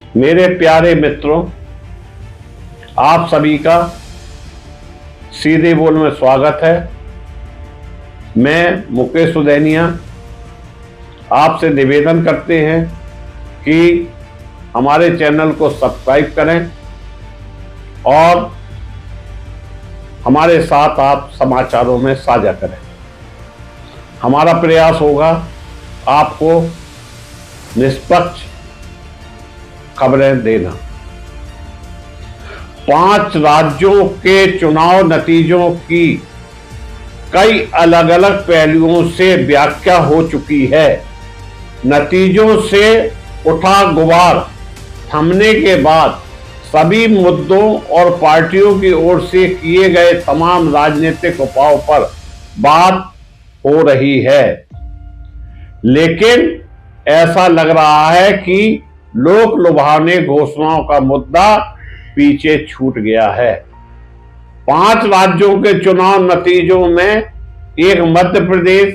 मेरे प्यारे मित्रों, आप सभी का सीधे बोल में स्वागत है। मैं मुकेश सुदैनिया आपसे निवेदन करते हैं कि हमारे चैनल को सब्सक्राइब करें और हमारे साथ आप समाचारों में साझा करें। हमारा प्रयास होगा आपको निष्पक्ष खबरें देना। 5 राज्यों के चुनाव नतीजों की कई अलग अलग पहलुओं से व्याख्या हो चुकी है। नतीजों से उठा गुबार थमने के बाद सभी मुद्दों और पार्टियों की ओर से किए गए तमाम राजनीतिक उपायों पर बात हो रही है, लेकिन ऐसा लग रहा है कि लोक लुभावनी घोषणाओं का मुद्दा पीछे छूट गया है। 5 राज्यों के चुनाव नतीजों में एक मध्य प्रदेश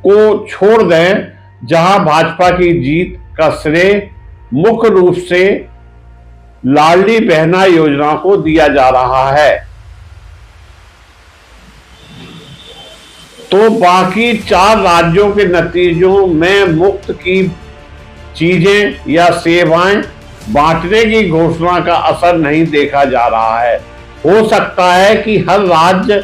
को छोड़ दें, जहां भाजपा की जीत का श्रेय मुख्य रूप से लाडली बहना योजना को दिया जा रहा है, तो बाकी 4 राज्यों के नतीजों में मुफ्त की चीजें या सेवाएं बांटने की घोषणा का असर नहीं देखा जा रहा है। हो सकता है कि हर राज्य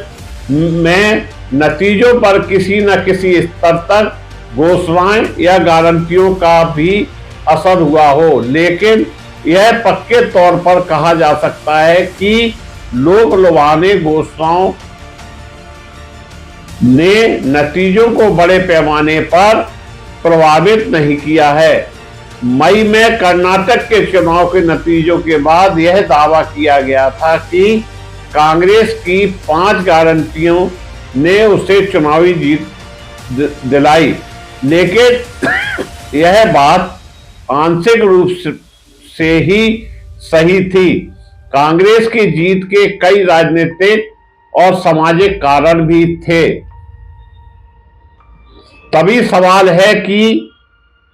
में नतीजों पर किसी न किसी स्तर तक घोषणाएं या गारंटियों का भी असर हुआ हो, लेकिन यह पक्के तौर पर कहा जा सकता है कि लोक लुभावनी घोषणाओं ने नतीजों को बड़े पैमाने पर प्रभावित नहीं किया है। मई में कर्नाटक के चुनाव के नतीजों के बाद यह दावा किया गया था कि कांग्रेस की 5 गारंटियों ने उसे चुनावी जीत दिलाई, लेकिन यह बात आंशिक रूप से ही सही थी। कांग्रेस की जीत के कई राजनीतिक और सामाजिक कारण भी थे। तभी सवाल है कि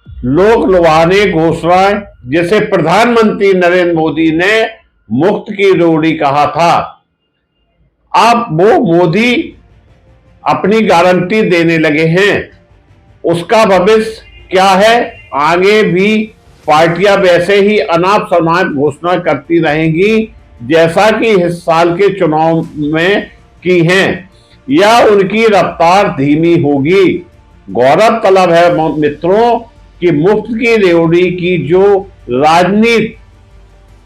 लोक लुभावनी घोषणाएं, जिसे प्रधानमंत्री नरेंद्र मोदी ने मुफ्त की रोटी कहा था, अब वो मोदी अपनी गारंटी देने लगे हैं। उसका भविष्य क्या है? आगे भी पार्टियां वैसे ही अनाप शनाप घोषणा करती रहेंगी जैसा कि इस साल के चुनाव में की हैं, या उनकी रफ्तार धीमी होगी? गौरव तलब है मित्रों कि मुफ्त की रेवड़ी की जो राजनीति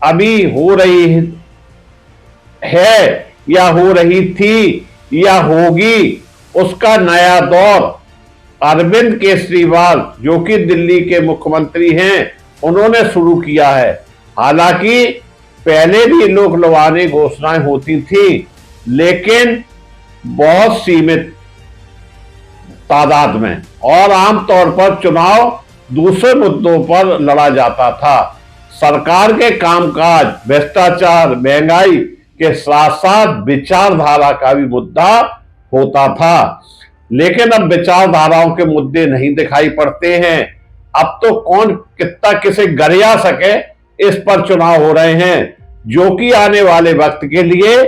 अभी हो रही है या हो रही थी या होगी, उसका नया दौर अरविंद केजरीवाल, जो कि दिल्ली के मुख्यमंत्री हैं, उन्होंने शुरू किया है। हालांकि पहले भी लोक लुभावनी घोषणाएं होती थी, लेकिन बहुत सीमित तादाद में, और आमतौर पर चुनाव दूसरे मुद्दों पर लड़ा जाता था। सरकार के कामकाज, भ्रष्टाचार, महंगाई के साथ साथ विचारधारा का भी मुद्दा होता था, लेकिन अब विचारधाराओं के मुद्दे नहीं दिखाई पड़ते हैं। अब तो कौन कितना किसे गरिया सके, इस पर चुनाव हो रहे हैं, जो कि आने वाले वक्त के लिए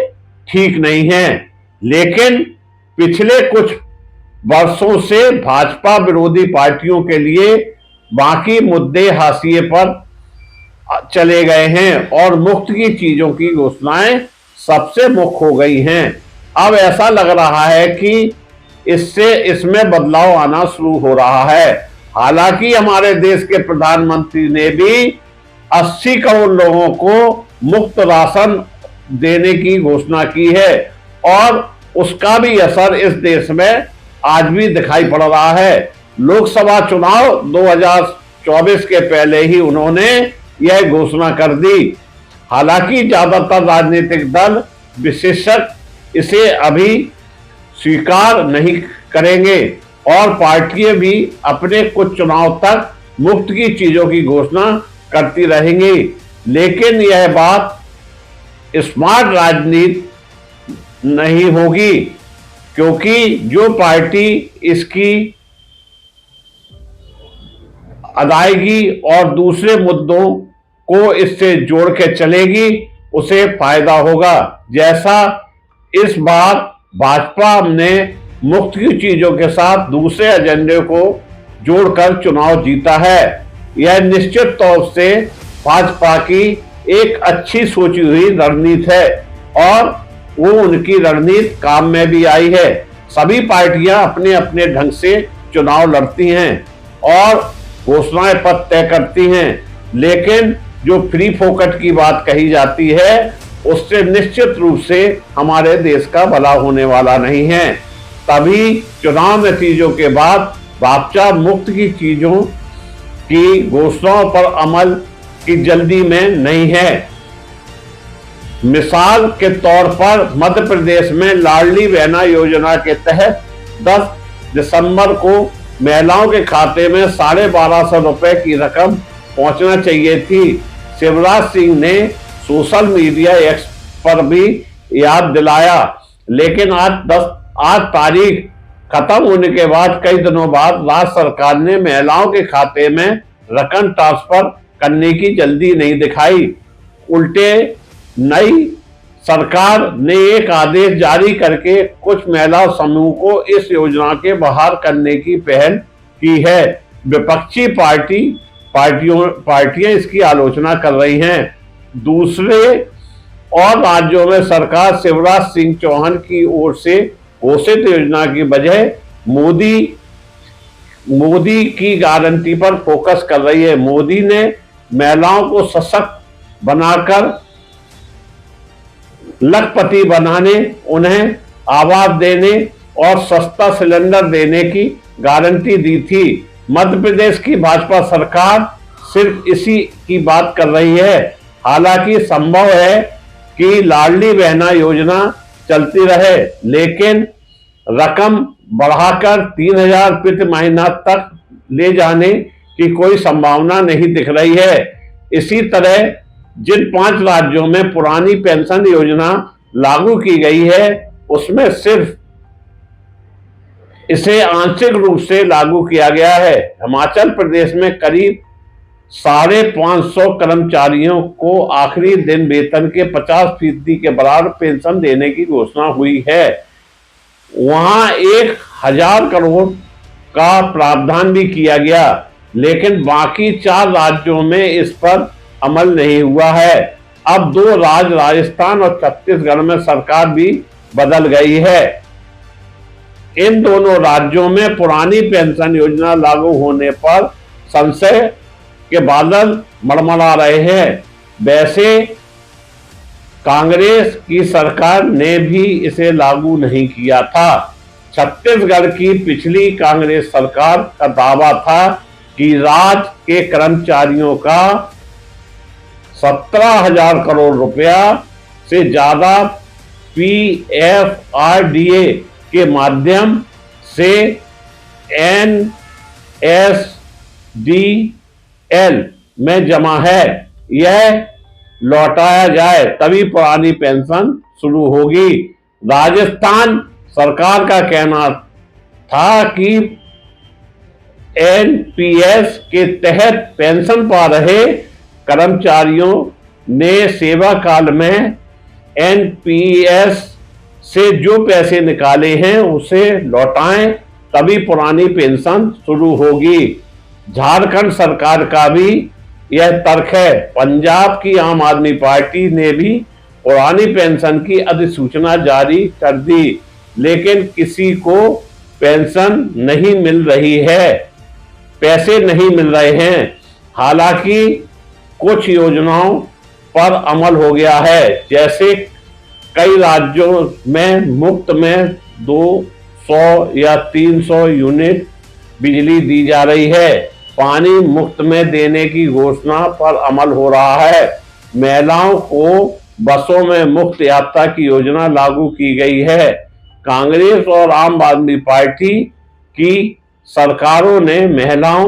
ठीक नहीं है। लेकिन पिछले कुछ वर्षों से भाजपा विरोधी पार्टियों के लिए बाकी मुद्दे हाशिए पर चले गए हैं और मुफ्त की चीजों की घोषणाएं सबसे मुख्य हो गई हैं। अब ऐसा लग रहा है कि इसमें बदलाव आना शुरू हो रहा है। हालांकि हमारे देश के प्रधानमंत्री ने भी 80 करोड़ लोगों को मुफ्त राशन देने की घोषणा की है, और उसका भी असर इस देश में आज भी दिखाई पड़ रहा है। लोकसभा चुनाव 2024 के पहले ही उन्होंने यह घोषणा कर दी। हालांकि ज्यादातर राजनीतिक दल विशेषज्ञ इसे अभी स्वीकार नहीं करेंगे और पार्टियां भी अपने कुछ चुनाव तक मुफ्त की चीजों की घोषणा करती रहेंगी। लेकिन यह बात स्मार्ट राजनीति नहीं होगी, क्योंकि जो पार्टी इसकी अदायगी और दूसरे मुद्दों को इससे जोड़ के चलेगी, उसे फायदा होगा। जैसा इस बार भाजपा ने मुफ्त की चीजों के साथ दूसरे एजेंडे को जोड़कर चुनाव जीता है, यह निश्चित तौर से भाजपा की एक अच्छी सोची हुई रणनीति है और वो उनकी रणनीति काम में भी आई है। सभी पार्टियां अपने अपने ढंग से चुनाव लड़ती हैं और घोषणाएं पत्र तय करती हैं, लेकिन जो फ्री फोकट की बात कही जाती है उससे निश्चित रूप से हमारे देश का भला होने वाला नहीं है। तभी चुनाव नतीजों के बाद भाजपा मुफ्त की चीजों की घोषणाओं पर अमल की जल्दी में नहीं है। मिसाल के तौर पर मध्य प्रदेश में लाडली बहना योजना के तहत 10 दिसंबर को महिलाओं के खाते में 1250 रुपए की रकम पहुंचना चाहिए थी। शिवराज सिंह ने सोशल मीडिया एक्स पर भी याद दिलाया, लेकिन आज तारीख खत्म होने के बाद कई दिनों बाद राज्य सरकार ने महिलाओं के खाते में रकम ट्रांसफर करने की जल्दी नहीं दिखाई। उल्टे नई सरकार ने एक आदेश जारी करके कुछ महिला समूह को इस योजना के बाहर करने की पहल की है। विपक्षी पार्टियां इसकी आलोचना कर रही हैं। दूसरे और राज्यों में सरकार शिवराज सिंह चौहान की ओर से घोषित योजना की बजाय मोदी की गारंटी पर फोकस कर रही है। मोदी ने महिलाओं को सशक्त बनाकर लखपति बनाने, उन्हें आवास देने और सस्ता सिलेंडर देने की गारंटी दी थी। मध्य प्रदेश की भाजपा सरकार सिर्फ इसी की बात कर रही है। हालांकि संभव है कि लाडली बहना योजना चलती रहे, लेकिन रकम बढ़ाकर 3000 प्रति महीना तक ले जाने की कोई संभावना नहीं दिख रही है। इसी तरह जिन 5 राज्यों में पुरानी पेंशन योजना लागू की गई है उसमें सिर्फ इसे आंशिक रूप से लागू किया गया है। हिमाचल प्रदेश में करीब 550 कर्मचारियों को आखिरी दिन वेतन के 50% के बराबर पेंशन देने की घोषणा हुई है। वहां 1000 करोड़ का प्रावधान भी किया गया, लेकिन बाकी 4 राज्यों में इस पर अमल नहीं हुआ है। अब 2 राज्य राजस्थान और छत्तीसगढ़ में सरकार भी बदल गई है। इन दोनों राज्यों में पुरानी पेंशन योजना लागू होने पर संशय के बादल मड़मड़ा रहे हैं। वैसे कांग्रेस की सरकार ने भी इसे लागू नहीं किया था। छत्तीसगढ़ की पिछली कांग्रेस सरकार का दावा था कि राज्य के कर्मचारियों का 17,000 करोड़ रुपया से ज्यादा PFRDA के माध्यम से NSDL में जमा है, यह लौटाया जाए तभी पुरानी पेंशन शुरू होगी। राजस्थान सरकार का कहना था कि NPS के तहत पेंशन पा रहे कर्मचारियों ने सेवा काल में NPS से जो पैसे निकाले हैं उसे लौटाएं तभी पुरानी पेंशन शुरू होगी। झारखंड सरकार का भी यह तर्क है। पंजाब की आम आदमी पार्टी ने भी पुरानी पेंशन की अधिसूचना जारी कर दी, लेकिन किसी को पेंशन नहीं मिल रही है, पैसे नहीं मिल रहे हैं। हालांकि कुछ योजनाओं पर अमल हो गया है, जैसे कई राज्यों में मुफ्त में 200 या 300 यूनिट बिजली दी जा रही है। पानी मुफ्त में देने की घोषणा पर अमल हो रहा है। महिलाओं को बसों में मुफ्त यात्रा की योजना लागू की गई है। कांग्रेस और आम आदमी पार्टी की सरकारों ने महिलाओं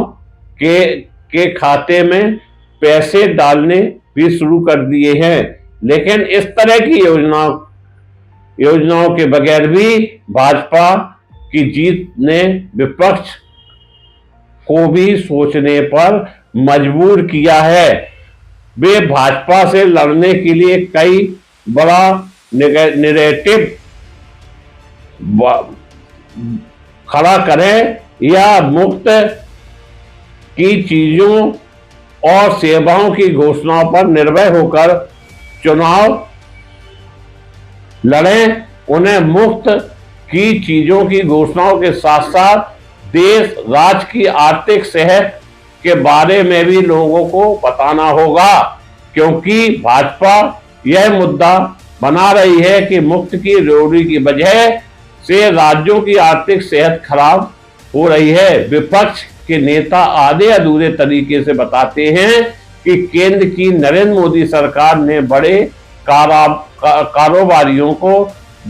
के खाते में पैसे डालने भी शुरू कर दिए हैं, लेकिन इस तरह की योजनाओं के बगैर भी भाजपा की जीत ने विपक्ष को भी सोचने पर मजबूर किया है। वे भाजपा से लड़ने के लिए कई बड़ा नैरेटिव खड़ा करें या मुफ्त की चीजों और सेवाओं की घोषणाओं पर निर्भय होकर चुनाव लड़ें। उन्हें मुफ्त की चीजों की घोषणाओं के साथ साथ देश राज्य की आर्थिक सेहत के बारे में भी लोगों को बताना होगा, क्योंकि भाजपा यह मुद्दा बना रही है कि मुफ्त की रेवड़ी की वजह से राज्यों की आर्थिक सेहत खराब हो रही है। विपक्ष के नेता आधे अधूरे तरीके से बताते हैं कि केंद्र की नरेंद्र मोदी सरकार ने बड़े कारोबारियों को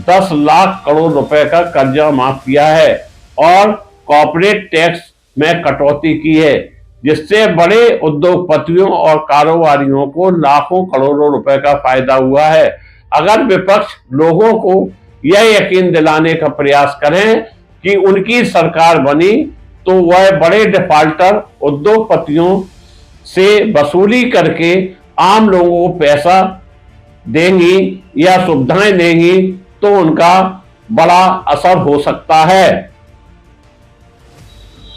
10 लाख करोड़ रुपए का कर्जा माफ किया है और कॉर्पोरेट टैक्स में कटौती की है, जिससे बड़े उद्योगपतियों और कारोबारियों को लाखों करोड़ों रुपए का फायदा हुआ है। अगर विपक्ष लोगों को यह यकीन दिलाने का प्रयास करें कि उनकी सरकार बनी तो वह बड़े डिफाल्टर उद्योगपतियों से वसूली करके आम लोगों को पैसा देंगी या सुविधाएं देंगी, तो उनका बड़ा असर हो सकता है।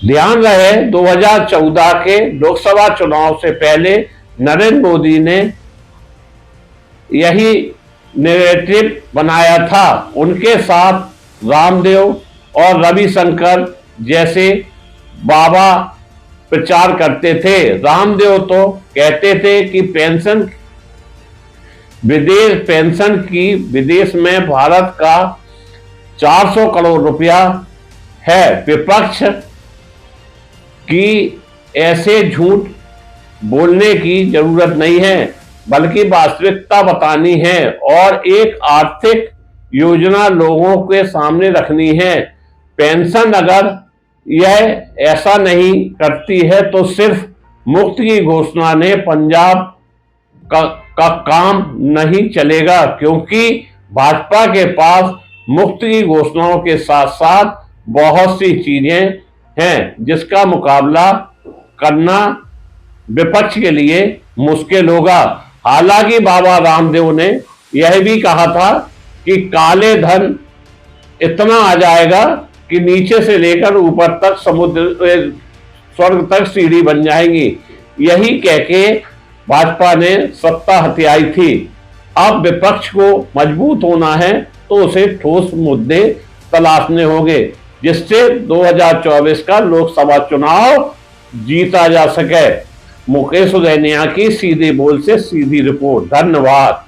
ध्यान रहे, 2014 के लोकसभा चुनाव से पहले नरेंद्र मोदी ने यही नैरेटिव बनाया था। उनके साथ रामदेव और रविशंकर जैसे बाबा प्रचार करते थे। रामदेव तो कहते थे कि पेंशन की विदेश में भारत का 400 करोड़ रुपया है। विपक्ष की ऐसे झूठ बोलने की जरूरत नहीं है, बल्कि वास्तविकता बतानी है और एक आर्थिक योजना लोगों के सामने रखनी है। पेंशन अगर यह ऐसा नहीं करती है तो सिर्फ मुफ्त की घोषणा ने पंजाब का काम नहीं चलेगा, क्योंकि भाजपा के पास मुफ्त की घोषणाओं के साथ साथ बहुत सी चीजें हैं जिसका मुकाबला करना विपक्ष के लिए मुश्किल होगा। हालांकि बाबा रामदेव ने यह भी कहा था कि काले धन इतना आ जाएगा कि नीचे से लेकर ऊपर तक स्वर्ग तक सीढ़ी बन जाएंगी। यही कह के भाजपा ने सत्ता हथियाई थी। अब विपक्ष को मजबूत होना है तो उसे ठोस मुद्दे तलाशने होंगे, जिससे 2024 का लोकसभा चुनाव जीता जा सके। मुकेश उदैनिया की सीधे बोल से सीधी रिपोर्ट। धन्यवाद।